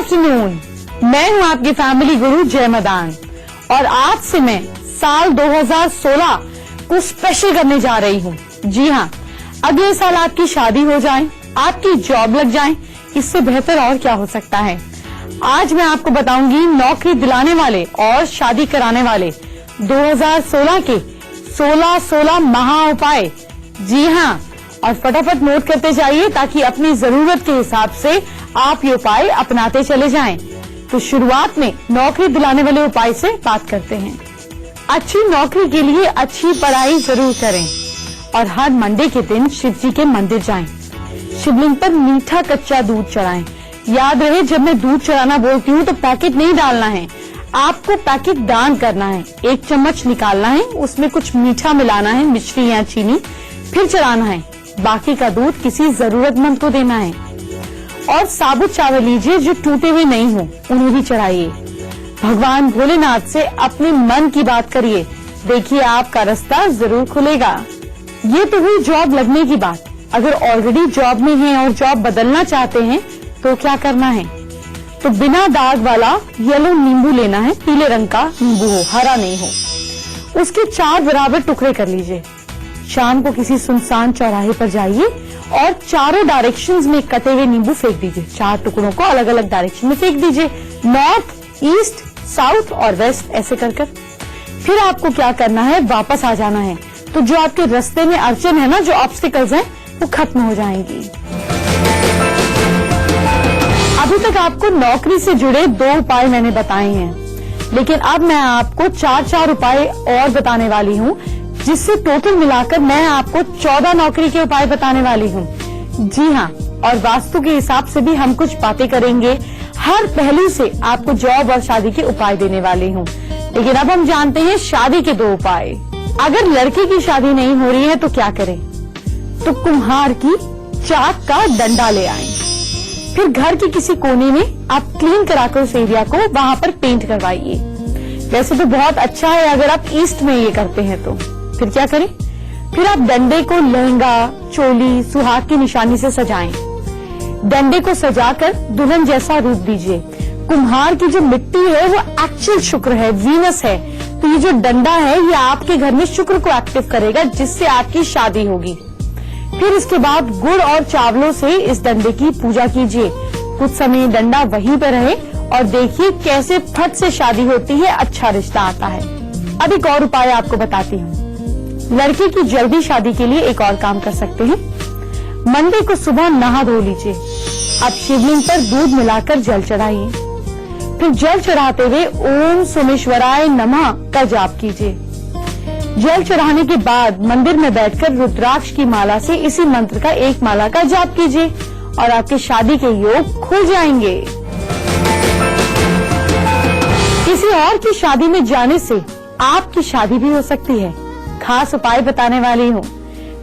Afternoon, मैं हूं आपकी फैमिली गुरु जय मदान और आज से मैं साल 2016 को स्पेशल करने जा रही हूं। जी हां, अगले साल आपकी शादी हो जाए, आपकी जॉब लग जाए, इससे बेहतर और क्या हो सकता है। आज मैं आपको बताऊंगी नौकरी दिलाने वाले और शादी कराने वाले 2016 के 16 महा उपाय। जी हां, और फटाफट नोट करते जाइए ताकि अपनी जरूरत के हिसाब से आप ये उपाय अपनाते चले जाएं। तो शुरुआत में नौकरी दिलाने वाले उपाय से बात करते हैं। अच्छी नौकरी के लिए अच्छी पढ़ाई जरूर करें और हर मंडे के दिन शिव जी के मंदिर जाएं। शिवलिंग पर मीठा कच्चा दूध चढ़ाएं। याद रहे, जब मैं दूध चढ़ाना बोलती हूँ तो पैकेट नहीं डालना है, आपको पैकेट दान करना है। 1 चम्मच निकालना है, उसमें कुछ मीठा मिलाना है, मिश्री या चीनी, फिर चढ़ाना है। बाकी का दूध किसी जरूरतमंद को देना है। और साबुत चावल लीजिए जो टूटे हुए नहीं हो, उन्हें भी चढ़ाइए। भगवान भोलेनाथ से अपने मन की बात करिए, देखिए आपका रास्ता जरूर खुलेगा। ये तो हुई जॉब लगने की बात। अगर ऑलरेडी जॉब में हैं और जॉब बदलना चाहते हैं तो क्या करना है, तो बिना दाग वाला येलो नींबू लेना है। पीले रंग का नींबू हो, हरा नहीं हो। उसके 4 बराबर टुकड़े कर लीजिए। शाम को किसी सुनसान चौराहे पर जाइए और चारों डायरेक्शंस में कटे हुए नींबू फेंक दीजिए। 4 टुकड़ों को अलग अलग डायरेक्शन में फेंक दीजिए, नॉर्थ, ईस्ट, साउथ और वेस्ट, ऐसे कर कर। फिर आपको क्या करना है, वापस आ जाना है। तो जो आपके रास्ते में अड़चन है ना, जो ऑब्स्टिकल्स हैं, वो खत्म हो जाएंगी। अभी तक आपको नौकरी से जुड़े 2 उपाय मैंने बताए हैं, लेकिन अब मैं आपको 4 उपाय और बताने वाली हूँ, जिससे टोटल मिलाकर मैं आपको 14 नौकरी के उपाय बताने वाली हूँ। जी हाँ, और वास्तु के हिसाब से भी हम कुछ बातें करेंगे। हर पहलू से आपको जॉब और शादी के उपाय देने वाली हूँ। लेकिन अब हम जानते हैं शादी के 2 उपाय। अगर लड़के की शादी नहीं हो रही है तो क्या करें, तो कुम्हार की चाक का डंडा ले आएं। फिर घर के किसी कोने में आप क्लीन कराकर उस एरिया को वहां पर पेंट करवाइए। वैसे तो बहुत अच्छा है अगर आप ईस्ट में ये करते हैं तो। फिर क्या करें, फिर आप डंडे को लहंगा, चोली, सुहाग की निशानी से सजाएं। डंडे को सजाकर दुल्हन जैसा रूप दीजिए। कुम्हार की जो मिट्टी है वो एक्चुअल शुक्र है, वीनस है। तो ये जो डंडा है ये आपके घर में शुक्र को एक्टिव करेगा, जिससे आपकी शादी होगी। फिर इसके बाद गुड़ और चावलों से इस डंडे की पूजा कीजिए। कुछ समय डंडा वहीं पर रहे और देखिए कैसे फट से शादी होती है, अच्छा रिश्ता आता है। अब एक और उपाय आपको बताती हूँ। लड़के की जल्दी शादी के लिए एक और काम कर सकते हैं। मंडे को सुबह नहा धो लीजिए। अब शिवलिंग पर दूध मिलाकर जल चढ़ाइए। फिर जल चढ़ाते हुए ओम सोमेश्वराय नमः का जाप कीजिए। जल चढ़ाने के बाद मंदिर में बैठकर रुद्राक्ष की माला से इसी मंत्र का 1 माला का जाप कीजिए और आपकी शादी के योग खुल जाएंगे। किसी और की शादी में जाने से आपकी शादी भी हो सकती है। खास उपाय बताने वाली हूँ।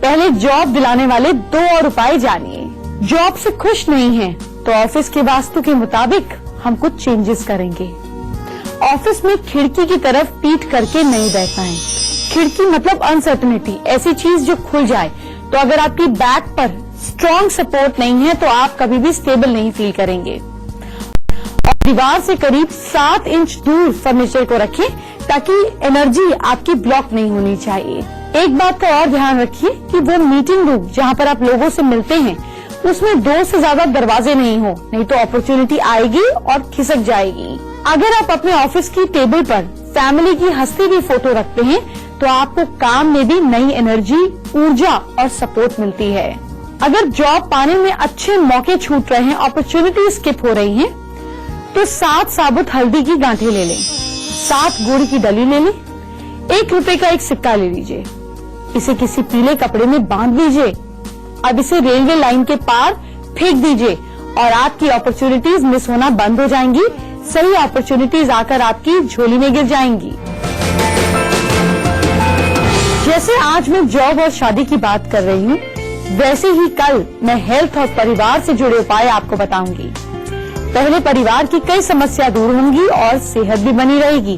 पहले जॉब दिलाने वाले 2 और उपाय जानिए। जॉब से खुश नहीं हैं, तो ऑफिस के वास्तु के मुताबिक हम कुछ चेंजेस करेंगे। ऑफिस में खिड़की की तरफ पीठ करके नहीं बैठना है। खिड़की मतलब अनसर्टेनिटी, ऐसी चीज जो खुल जाए। तो अगर आपकी बैक पर स्ट्रॉन्ग सपोर्ट नहीं है तो आप कभी भी स्टेबल नहीं फील करेंगे। और दीवार से करीब 7 इंच दूर फर्नीचर को रखें ताकि एनर्जी आपकी ब्लॉक नहीं होनी चाहिए। एक बात का और ध्यान रखिए कि वो मीटिंग रूम जहाँ पर आप लोगों से मिलते हैं उसमें 2 से ज्यादा दरवाजे नहीं हो, नहीं तो अपॉर्चुनिटी आएगी और खिसक जाएगी। अगर आप अपने ऑफिस की टेबल पर फैमिली की हंसती हुई फोटो रखते हैं तो आपको काम में भी नई एनर्जी, ऊर्जा और सपोर्ट मिलती है। अगर जॉब पाने में अच्छे मौके छूट रहे हैं, अपॉर्चुनिटी स्किप हो रही हैं, तो 7 साबुत हल्दी की गांठें ले लें, 7 गुड़ की डली ले लें, 1 रुपए का एक सिक्का ले लीजिए। इसे किसी पीले कपड़े में बांध लीजिए। अब इसे रेलवे लाइन के पार फेंक दीजिए और आपकी अपॉर्चुनिटीज मिस होना बंद हो जाएंगी। सही अपॉर्चुनिटीज आकर आपकी झोली में गिर जाएंगी। जैसे आज मैं जॉब और शादी की बात कर रही हूँ, वैसे ही कल मैं हेल्थ और परिवार से जुड़े उपाय आपको बताऊंगी। पहले परिवार की कई समस्या दूर होंगी और सेहत भी बनी रहेगी।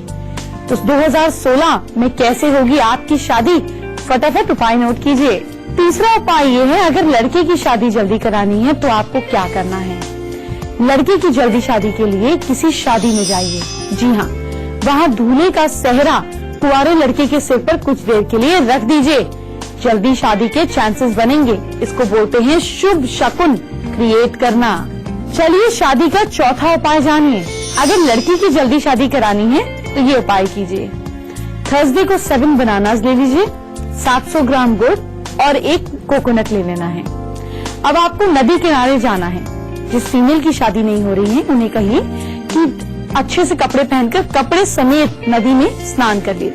तो 2016 में कैसे होगी आपकी शादी, फटाफट उपाय नोट कीजिए। तीसरा उपाय ये है, अगर लड़के की शादी जल्दी करानी है तो आपको क्या करना है। लड़के की जल्दी शादी के लिए किसी शादी में जाइए। जी हाँ, वहाँ दूल्हे का सेहरा कुंवारे लड़के के सिर पर कुछ देर के लिए रख दीजिए। जल्दी शादी के चांसेस बनेंगे। इसको बोलते हैं शुभ शकुन क्रिएट करना। चलिए शादी का चौथा उपाय जानिए। अगर लड़की की जल्दी शादी करानी है तो ये उपाय कीजिए। थर्सडे को 7 बनानास ले लीजिए, 700 ग्राम गुड़ और 1 कोकोनट ले लेना है। अब आपको नदी किनारे जाना है। जिस फीमेल की शादी नहीं हो रही है उन्हें कहिए कि अच्छे से कपड़े पहनकर कपड़े समेत नदी में स्नान कर ले।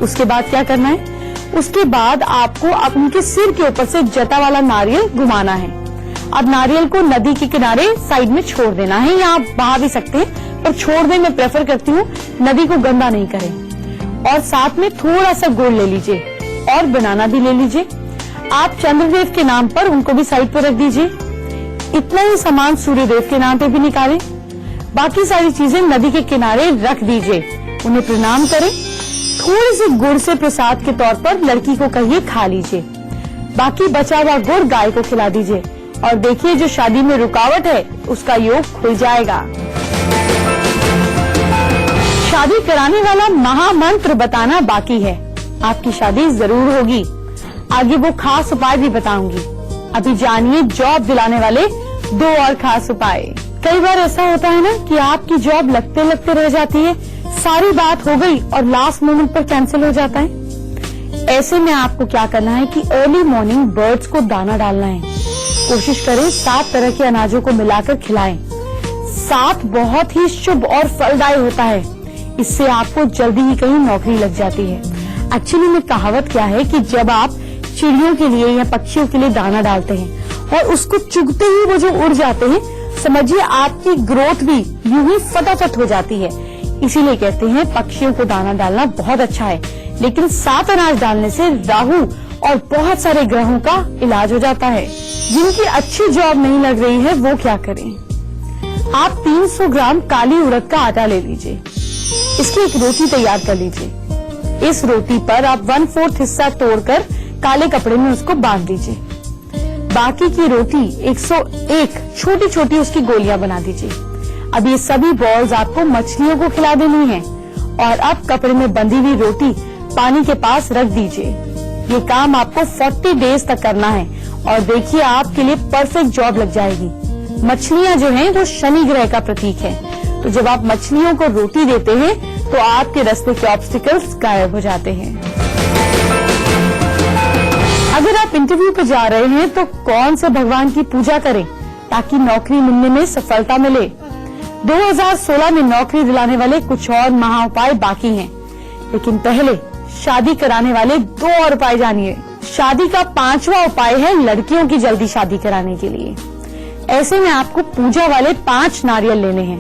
उसके बाद क्या करना है? उसके बाद आपको उनके सिर के ऊपर से जटा वाला नारियल घुमाना है। अब नारियल को नदी के किनारे साइड में छोड़ देना है, या आप बहा भी सकते हैं, पर छोड़ने में प्रेफर करती हूँ, नदी को गंदा नहीं करें। और साथ में थोड़ा सा गुड़ ले लीजिए और बनाना भी ले लीजिए। आप चंद्रदेव के नाम पर उनको भी साइड पर रख दीजिए। इतना ही सामान सूर्यदेव के नाम पे भी निकालें। बाकी सारी चीजें नदी के किनारे रख दीजिए, उन्हें प्रणाम करें। थोड़ी सी गुड़ से प्रसाद के तौर पर लड़की को कहिए खा लीजिए। बाकी बचा हुआ गुड़ गाय को खिला दीजिए और देखिए जो शादी में रुकावट है उसका योग खुल जाएगा। शादी कराने वाला महामंत्र बताना बाकी है। आपकी शादी जरूर होगी। आगे वो खास उपाय भी बताऊंगी। अभी जानिए जॉब दिलाने वाले 2 और खास उपाय। कई बार ऐसा होता है ना कि आपकी जॉब लगते लगते रह जाती है, सारी बात हो गई और लास्ट मोमेंट पर कैंसिल हो जाता है। ऐसे में आपको क्या करना है कि अर्ली मॉर्निंग बर्ड्स को दाना डालना है। कोशिश करें 7 तरह के अनाजों को मिलाकर खिलाएं। 7 बहुत ही शुभ और फलदायी होता है। इससे आपको जल्दी ही कहीं नौकरी लग जाती है। एक्चुअली में कहावत क्या है कि जब आप चिड़ियों के लिए या पक्षियों के लिए दाना डालते हैं और उसको चुगते ही वो जो उड़ जाते हैं, समझिए आपकी ग्रोथ भी यूं ही फटाफट हो जाती है। इसीलिए कहते हैं पक्षियों को दाना डालना बहुत अच्छा है, लेकिन 7 अनाज डालने से राहु और बहुत सारे ग्रहों का इलाज हो जाता है। जिनकी अच्छी जॉब नहीं लग रही है वो क्या करें? आप 300 ग्राम काली उड़द का आटा ले लीजिए। इसकी एक रोटी तैयार कर लीजिए। इस रोटी पर आप 1/4 हिस्सा तोड़कर काले कपड़े में उसको बांध दीजिए। बाकी की रोटी 101 छोटी छोटी उसकी गोलियां बना दीजिए। अब ये सभी बॉल्स आपको मछलियों को खिला देनी है और अब कपड़े में बंधी हुई रोटी पानी के पास रख दीजिए। ये काम आपको 40 डेज तक करना है और देखिए आपके लिए परफेक्ट जॉब लग जाएगी। मछलियां जो हैं वो शनि ग्रह का प्रतीक है, तो जब आप मछलियों को रोटी देते हैं तो आपके रास्ते के ऑब्स्टिकल्स गायब हो जाते हैं। अगर आप इंटरव्यू पर जा रहे हैं तो कौन से भगवान की पूजा करें ताकि नौकरी मिलने में सफलता मिले? 2016 में नौकरी दिलाने वाले कुछ और महा उपाय बाकी हैं, लेकिन पहले शादी कराने वाले 2 और उपाय जानिए। शादी का 5वां उपाय है लड़कियों की जल्दी शादी कराने के लिए। ऐसे में आपको पूजा वाले 5 नारियल लेने हैं।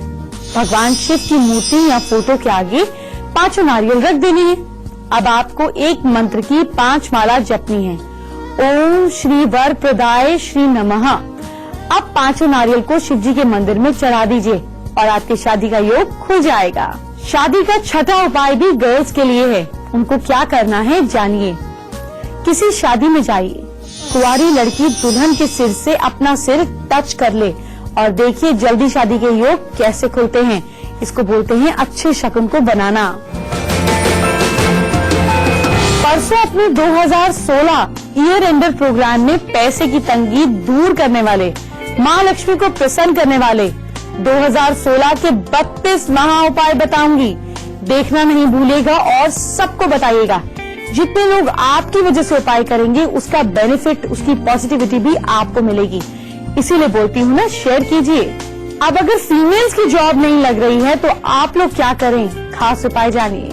भगवान शिव की मूर्ति या फोटो के आगे 5 नारियल रख देने हैं। अब आपको एक मंत्र की 5 माला जपनी है। ओम श्री वर प्रदाय श्री नमः। अब 5 नारियल को शिव जी के मंदिर में चढ़ा दीजिए और आपकी शादी का योग खुल जाएगा। शादी का 6वां उपाय भी गर्ल्स के लिए है। उनको क्या करना है जानिए। किसी शादी में जाइए, कुंवारी लड़की दुल्हन के सिर से अपना सिर टच कर ले और देखिए जल्दी शादी के योग कैसे खुलते हैं। इसको बोलते हैं अच्छे शकुन को बनाना। परसों अपने 2016 ईयर एंडर प्रोग्राम में पैसे की तंगी दूर करने वाले, माँ लक्ष्मी को प्रसन्न करने वाले 2016 के 32 महा उपाय बताऊंगी। देखना नहीं भूलेगा और सबको बताइएगा। जितने लोग आपकी वजह से उपाय करेंगे उसका बेनिफिट, उसकी पॉजिटिविटी भी आपको मिलेगी। इसीलिए बोलती हूँ ना, शेयर कीजिए। अब अगर फीमेल्स की जॉब नहीं लग रही है तो आप लोग क्या करें, खास उपाय जानिए।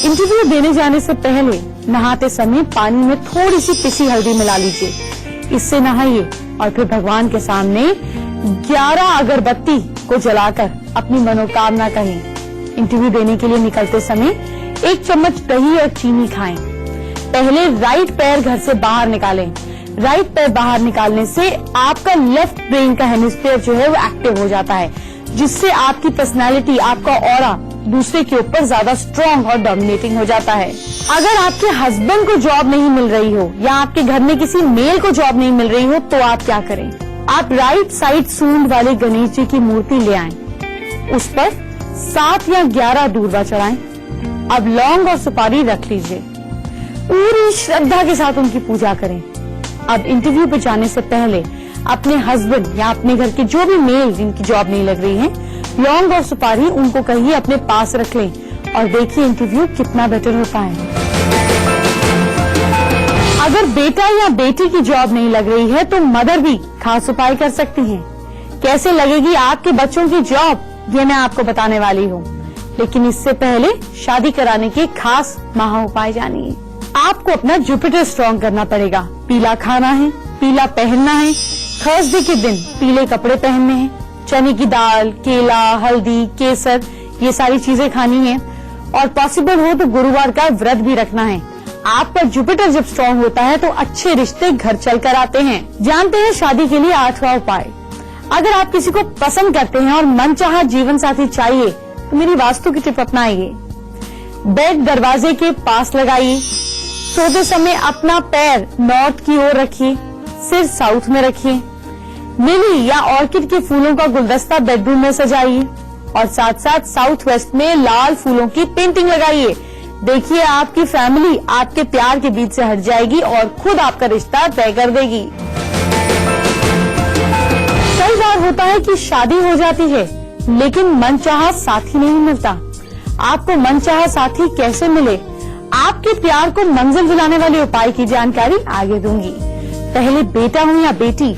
इंटरव्यू देने जाने से पहले नहाते समय पानी में थोड़ी सी पिसी हल्दी मिला लीजिए। इससे नहाइए और फिर भगवान के सामने 11 अगरबत्ती को जलाकर अपनी मनोकामना कहें। इंटरव्यू देने के लिए निकलते समय 1 चम्मच दही और चीनी खाएं। पहले राइट पैर घर से बाहर निकालें। राइट पैर बाहर निकालने से आपका लेफ्ट ब्रेन का हेमिस्फीयर जो है वो एक्टिव हो जाता है, जिससे आपकी पर्सनालिटी, आपका ऑरा दूसरे के ऊपर ज्यादा स्ट्रांग और डोमिनेटिंग हो जाता है। अगर आपके हस्बैंड को जॉब नहीं मिल रही हो या आपके घर में किसी मेल को जॉब नहीं मिल रही हो तो आप क्या करें? आप राइट साइड सूंड वाले गणेश जी की मूर्ति ले आएं, उस पर 7 या 11 दूर्वा चढ़ाएं। अब लौंग और सुपारी रख लीजिए, पूरी श्रद्धा के साथ उनकी पूजा करें। अब इंटरव्यू पे जाने से पहले अपने हस्बैंड या अपने घर के जो भी मेल जिनकी जॉब नहीं लग रही है, लौंग और सुपारी उनको कहिए अपने पास रख लें और देखिए इंटरव्यू कितना बेटर होता है। अगर बेटा या बेटी की जॉब नहीं लग रही है तो मदर भी खास उपाय कर सकती हैं। कैसे लगेगी आपके बच्चों की जॉब, ये मैं आपको बताने वाली हूँ, लेकिन इससे पहले शादी कराने के खास महा उपाय जानिए। आपको अपना जुपिटर स्ट्रॉन्ग करना पड़ेगा। पीला खाना है, पीला पहनना है, थर्सडे के दिन पीले कपड़े पहनने हैं, चने की दाल, केला, हल्दी, केसर, ये सारी चीजें खानी है और पॉसिबल हो तो गुरुवार का व्रत भी रखना है। आपका जुपिटर जब स्ट्रॉन्ग होता है तो अच्छे रिश्ते घर चलकर आते हैं। जानते हैं शादी के लिए 8वां उपाय। अगर आप किसी को पसंद करते हैं और मनचाहा जीवन साथी चाहिए तो मेरी वास्तु की टिप अपनाइए। बेड दरवाजे के पास लगाइए, सोते समय अपना पैर नॉर्थ की ओर रखिए, सिर साउथ में रखिए। लिली या ऑर्किड के फूलों का गुलदस्ता बेडरूम में सजाइए और साथ साथ साउथ वेस्ट में लाल फूलों की पेंटिंग लगाइए। देखिए आपकी फैमिली आपके प्यार के बीच से हट जाएगी और खुद आपका रिश्ता तय कर देगी। कई बार होता है कि शादी हो जाती है लेकिन मनचाहा साथी नहीं मिलता। आपको मनचाहा साथी कैसे मिले, आपके प्यार को मंजिल दिलाने वाले उपाय की जानकारी आगे दूंगी। पहले बेटा हो या बेटी,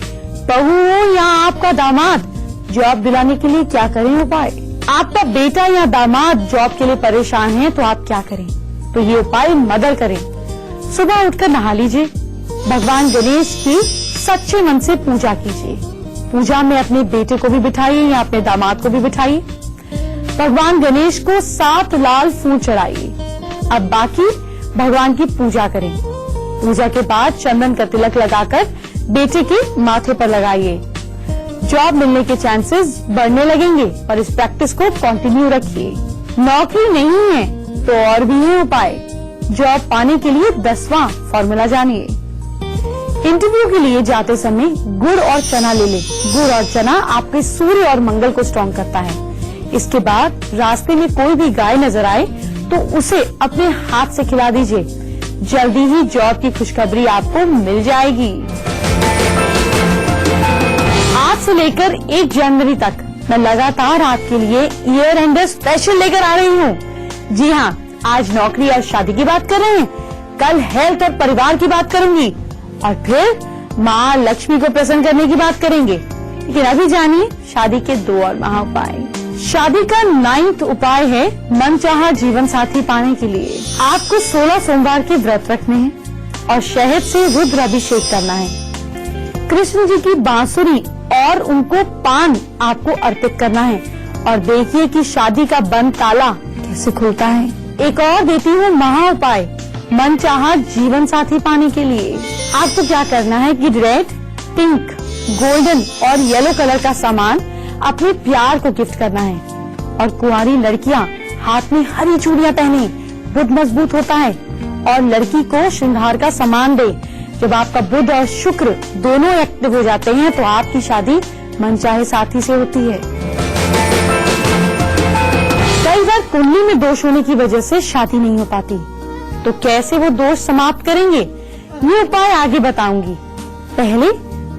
बहू हो या आपका दामाद, जॉब दिलाने के लिए क्या करें उपाय। आपका बेटा या दामाद जॉब के लिए परेशान है तो आप क्या करें, तो ये उपाय मदर करें। सुबह उठकर नहा लीजिए, भगवान गणेश की सच्चे मन से पूजा कीजिए। पूजा में अपने बेटे को भी बिठाइए या अपने दामाद को भी बिठाइए। भगवान गणेश को 7 लाल फूल चढ़ाइए। अब बाकी भगवान की पूजा करें। पूजा के बाद चंदन का तिलक लगाकर बेटे के माथे पर लगाइए। जॉब मिलने के चांसेस बढ़ने लगेंगे, पर इस प्रैक्टिस को कंटिन्यू रखिए। नौकरी नहीं है तो और भी है उपाय। जॉब पाने के लिए 10वां फॉर्मूला जानिए। इंटरव्यू के लिए जाते समय गुड़ और चना ले लें। गुड़ और चना आपके सूर्य और मंगल को स्ट्रॉन्ग करता है। इसके बाद रास्ते में कोई भी गाय नजर आए तो उसे अपने हाथ से खिला दीजिए। जल्दी ही जॉब की खुशखबरी आपको मिल जाएगी। आज से लेकर 1 जनवरी तक मैं लगातार आपके लिए ईयर एंडर स्पेशल लेकर आ रही हूँ। जी हाँ, आज नौकरी और शादी की बात कर रहे हैं, कल हेल्थ और परिवार की बात करूंगी और फिर माँ लक्ष्मी को प्रसन्न करने की बात करेंगे। लेकिन अभी जानिए शादी के 2 और महा उपाय। शादी का 9th उपाय है मनचाहा जीवन साथी पाने के लिए आपको 16 सोमवार के व्रत रखने हैं और शहद से रुद्र अभिषेक करना है। कृष्ण जी की बांसुरी और उनको पान आपको अर्पित करना है और देखिए कि शादी का बंद ताला कैसे खुलता है। एक और देती हूँ महा उपाय मनचाहा जीवन साथी पाने के लिए। आपको क्या करना है कि रेड, पिंक, गोल्डन और येलो कलर का सामान अपने प्यार को गिफ्ट करना है और कुंवारी लड़कियां हाथ में हरी चूड़ियां पहने, बुध मजबूत होता है और लड़की को श्रृंगार का सामान दे। जब आपका बुध और शुक्र दोनों एक्टिव हो जाते हैं तो आपकी शादी मनचाहे साथी से होती है। कई बार कुंडली में दोष होने की वजह से शादी नहीं हो पाती, तो कैसे वो दोष समाप्त करेंगे ये उपाय आगे बताऊंगी। पहले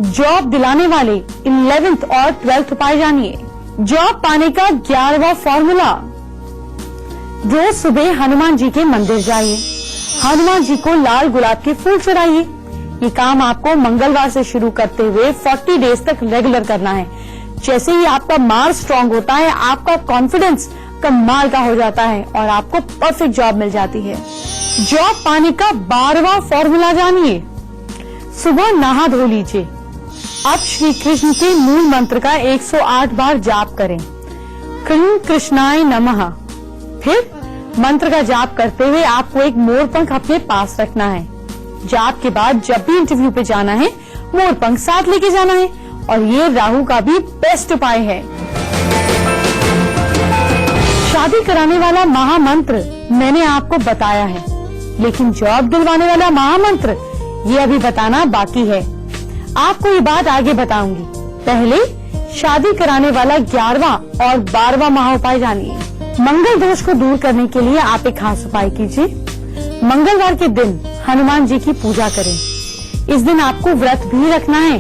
जॉब दिलाने वाले 11th और 12th उपाय जानिए। जॉब पाने का 11वां फॉर्मूला, रोज सुबह हनुमान जी के मंदिर जाइए, हनुमान जी को लाल गुलाब के फूल चढ़ाइए। ये काम आपको मंगलवार से शुरू करते हुए 40 डेज तक रेगुलर करना है। जैसे ही आपका मार्स स्ट्रॉन्ग होता है, आपका कॉन्फिडेंस कमाल का हो जाता है और आपको परफेक्ट जॉब मिल जाती है। जॉब पाने का 12वां फॉर्मूला जानिए। सुबह नहा धो लीजिए। अब श्री कृष्ण के मूल मंत्र का 108 बार जाप करें, कृष्ण कृष्णाय नमः। फिर मंत्र का जाप करते हुए आपको एक मोरपंख अपने पास रखना है। जाप के बाद जब भी इंटरव्यू पे जाना है मोरपंख साथ लेके जाना है और ये राहु का भी बेस्ट उपाय है। शादी कराने वाला महामंत्र मैंने आपको बताया है, लेकिन जॉब दिलवाने वाला महामंत्र ये अभी बताना बाकी है। आपको ये बात आगे बताऊंगी। पहले शादी कराने वाला 11वां और 12वां महाउपाय जानिए। मंगल दोष को दूर करने के लिए आप एक खास उपाय कीजिए। मंगलवार के दिन हनुमान जी की पूजा करें। इस दिन आपको व्रत भी रखना है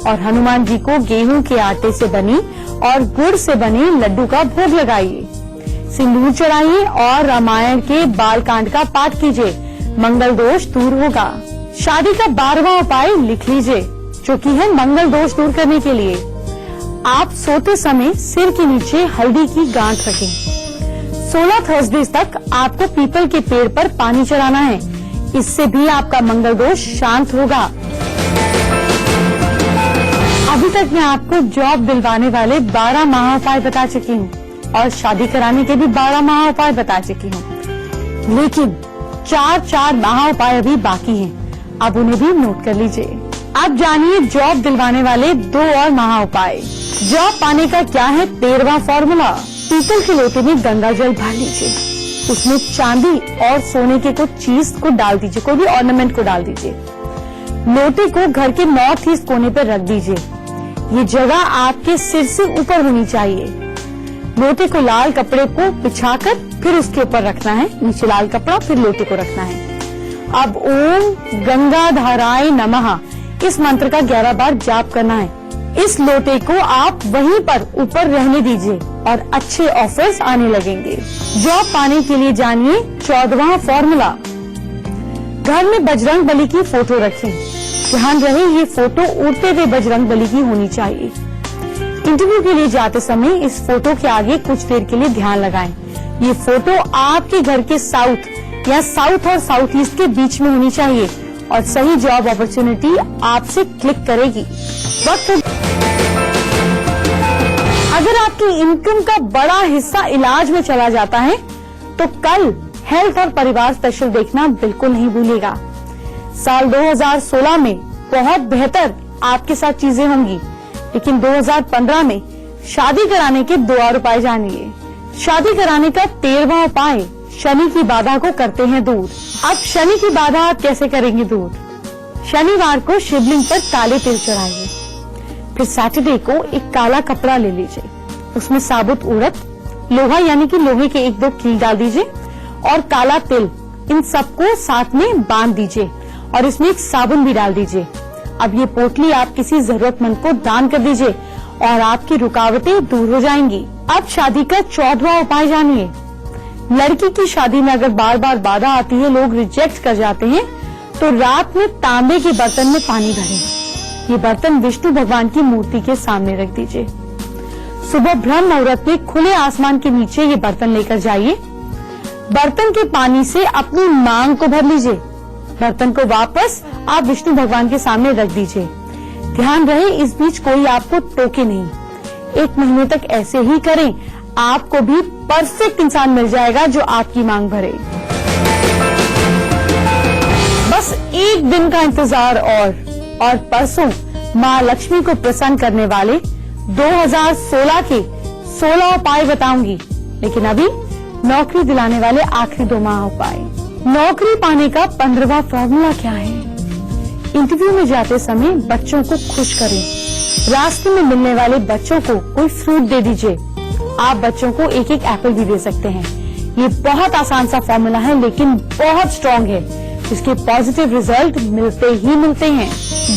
और हनुमान जी को गेहूं के आटे से बनी और गुड़ से बने लड्डू का भोग लगाइए, सिंदूर चढ़ाइए और रामायण के बालकांड का पाठ कीजिए। मंगल दोष दूर होगा। शादी का 12वां उपाय लिख लीजिए, जो कि है मंगल दोष दूर करने के लिए। आप सोते समय सिर के नीचे हल्दी की गांठ रखें। 16 थर्सडेज तक आपको पीपल के पेड़ पर पानी चढ़ाना है। इससे भी आपका मंगल दोष शांत होगा। अभी तक मैं आपको जॉब दिलवाने वाले 12 महाउपाय बता चुकी हूँ और शादी कराने के भी 12 महाउपाय बता चुकी हूँ, लेकिन 4 महाउपाय अभी बाकी हैं। अब उन्हें भी नोट कर लीजिए। अब जानिए जॉब दिलवाने वाले 2 और महाउपाय। जॉब पाने का क्या है 13वां फॉर्मूला। पीतल के लोटे में गंगा जल भर लीजिए, उसमें चांदी और सोने के कुछ चीज को डाल दीजिए, कोई भी ऑर्नामेंट को डाल दीजिए। लोटे को घर के नॉर्थ ईस्ट कोने पर रख दीजिए। ये जगह आपके सिर से ऊपर होनी चाहिए। लोटे को लाल कपड़े को बिछाकर फिर उसके ऊपर रखना है, नीचे लाल कपड़ा फिर लोटे को रखना है। अब ओम गंगाधाराय नमः इस मंत्र का 11 बार जाप करना है। इस लोटे को आप वहीं पर ऊपर रहने दीजिए और अच्छे ऑफर्स आने लगेंगे। जॉब पाने के लिए जानिए 14वां फॉर्मूला। घर में बजरंग बली की फोटो रखें। ध्यान रहे ये फोटो उड़ते हुए बजरंग बली की होनी चाहिए। इंटरव्यू के लिए जाते समय इस फोटो के आगे कुछ देर के लिए ध्यान लगाएं। ये फोटो आपके घर के साउथ या साउथ और साउथ ईस्ट के बीच में होनी चाहिए और सही जॉब अपॉर्चुनिटी आपसे क्लिक करेगी। वक्त अगर आपकी इनकम का बड़ा हिस्सा इलाज में चला जाता है तो कल हेल्थ और परिवार स्पेशल देखना बिल्कुल नहीं भूलिएगा। साल 2016 में बहुत बेहतर आपके साथ चीजें होंगी, लेकिन 2015 में शादी कराने के 2 और उपाय जानिए। शादी कराने का 13वां उपाय शनि की बाधा को करते हैं दूर। अब शनि की बाधा आप कैसे करेंगे दूर? शनिवार को शिवलिंग पर काले तिल चढ़ाइए। फिर सैटरडे को एक काला कपड़ा ले लीजिए, उसमें साबुत उड़द, लोहा यानी कि लोहे के 1-2 कील डाल दीजिए और काला तिल, इन सबको साथ में बांध दीजिए और इसमें एक साबुन भी डाल दीजिए। अब ये पोटली आप किसी जरूरतमंद को दान कर दीजिए और आपकी रुकावटें दूर हो जाएंगी। अब शादी का 14वां उपाय जानिए। लड़की की शादी में अगर बार बार बाधा आती है, लोग रिजेक्ट कर जाते हैं, तो रात में तांबे के बर्तन में पानी भरें। ये बर्तन विष्णु भगवान की मूर्ति के सामने रख दीजिए। सुबह ब्रह्म मुहूर्त में खुले आसमान के नीचे ये बर्तन लेकर जाइए। बर्तन के पानी से अपनी मांग को भर लीजिए। बर्तन को वापस आप विष्णु भगवान के सामने रख दीजिए। ध्यान रहे इस बीच कोई आपको टोके नहीं। 1 महीने तक ऐसे ही करें, आपको भी परफेक्ट इंसान मिल जाएगा जो आपकी मांग भरे। बस 1 दिन का इंतजार और परसों माँ लक्ष्मी को प्रसन्न करने वाले 2016 के 16 उपाय बताऊंगी। लेकिन अभी नौकरी दिलाने वाले आखिरी 2 महाउपाय। नौकरी पाने का 15वां फॉर्मूला क्या है? इंटरव्यू में जाते समय बच्चों को खुश करें। रास्ते में मिलने वाले बच्चों को कोई फ्रूट दे दीजिए। आप बच्चों को 1-1 एप्पल भी दे सकते हैं। ये बहुत आसान सा फॉर्मूला है, लेकिन बहुत स्ट्रॉन्ग है। इसके पॉजिटिव रिजल्ट मिलते ही मिलते हैं।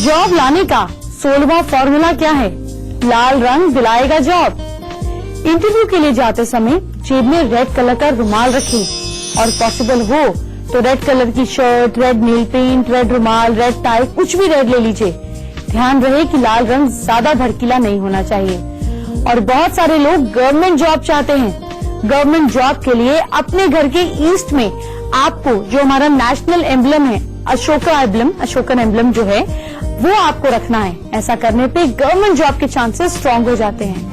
जॉब लाने का 16वां फॉर्मूला क्या है? लाल रंग दिलाएगा जॉब। इंटरव्यू के लिए जाते समय जेब में रेड कलर का रुमाल रखें और पॉसिबल हो तो रेड कलर की shirt, red nail paint, red रुमाल, रेड टाई, कुछ भी रेड ले लीजिए। ध्यान रहे कि लाल रंग ज्यादा भड़कीला नहीं होना चाहिए। और बहुत सारे लोग गवर्नमेंट जॉब चाहते हैं। गवर्नमेंट जॉब के लिए अपने घर के ईस्ट में आपको जो हमारा नेशनल एम्बलम है, अशोकन एम्बलम जो है, वो आपको रखना है। ऐसा करने पे गवर्नमेंट जॉब के चांसेस स्ट्रांग हो जाते हैं।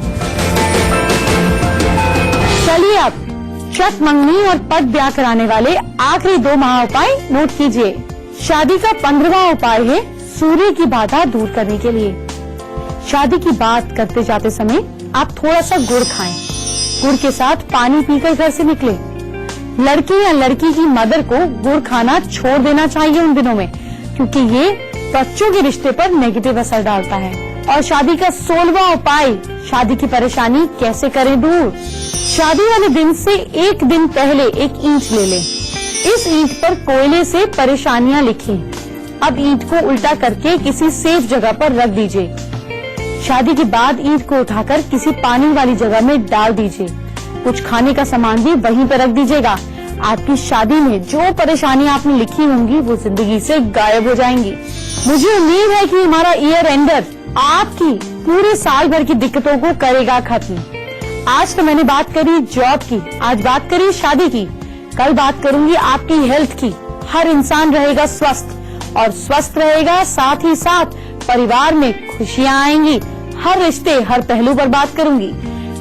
चलिए अब शत मंगनी और पद ब्याह कराने वाले आखिरी 2 महाउपाय नोट कीजिए। शादी का 15वां उपाय है सूर्य की बाधा दूर करने के लिए। शादी की बात करते जाते समय आप थोड़ा सा गुड़ खाएं। गुड़ के साथ पानी पीकर घर से निकले। लड़के या लड़की की मदर को गुड़ खाना छोड़ देना चाहिए उन दिनों में, क्योंकि ये बच्चों के रिश्ते पर नेगेटिव असर डालता है। और शादी का 16वां उपाय, शादी की परेशानी कैसे करें दूर। शादी वाले दिन से एक दिन पहले एक ईंट ले लें। इस ईंट पर कोयले से परेशानियां लिखें। अब ईंट को उल्टा करके किसी सेफ जगह पर रख दीजिए। शादी के बाद ईंट को उठाकर किसी पानी वाली जगह में डाल दीजिए। कुछ खाने का सामान भी वहीं पर रख दीजिएगा। आपकी शादी में जो परेशानियां आपने लिखी होंगी वो जिंदगी से गायब हो जाएंगी। मुझे उम्मीद है कि हमारा ईयर एंडर आपकी पूरे साल भर की दिक्कतों को करेगा खत्म। आज तो मैंने बात करी जॉब की, आज बात करी शादी की, कल बात करूंगी आपकी हेल्थ की। हर इंसान रहेगा स्वस्थ और स्वस्थ रहेगा, साथ ही साथ परिवार में खुशियां आएंगी। हर रिश्ते, हर पहलू पर बात करूंगी।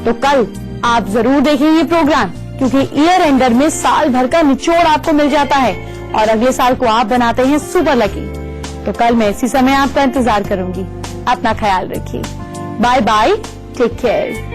तो कल आप जरूर देखें ये प्रोग्राम, क्योंकि ईयर एंडर में साल भर का निचोड़ आपको मिल जाता है और अगले साल को आप बनाते हैं सुपर लकी। तो कल मैं इसी समय आपका इंतजार करूंगी। अपना ख्याल रखिए। Bye bye, take care.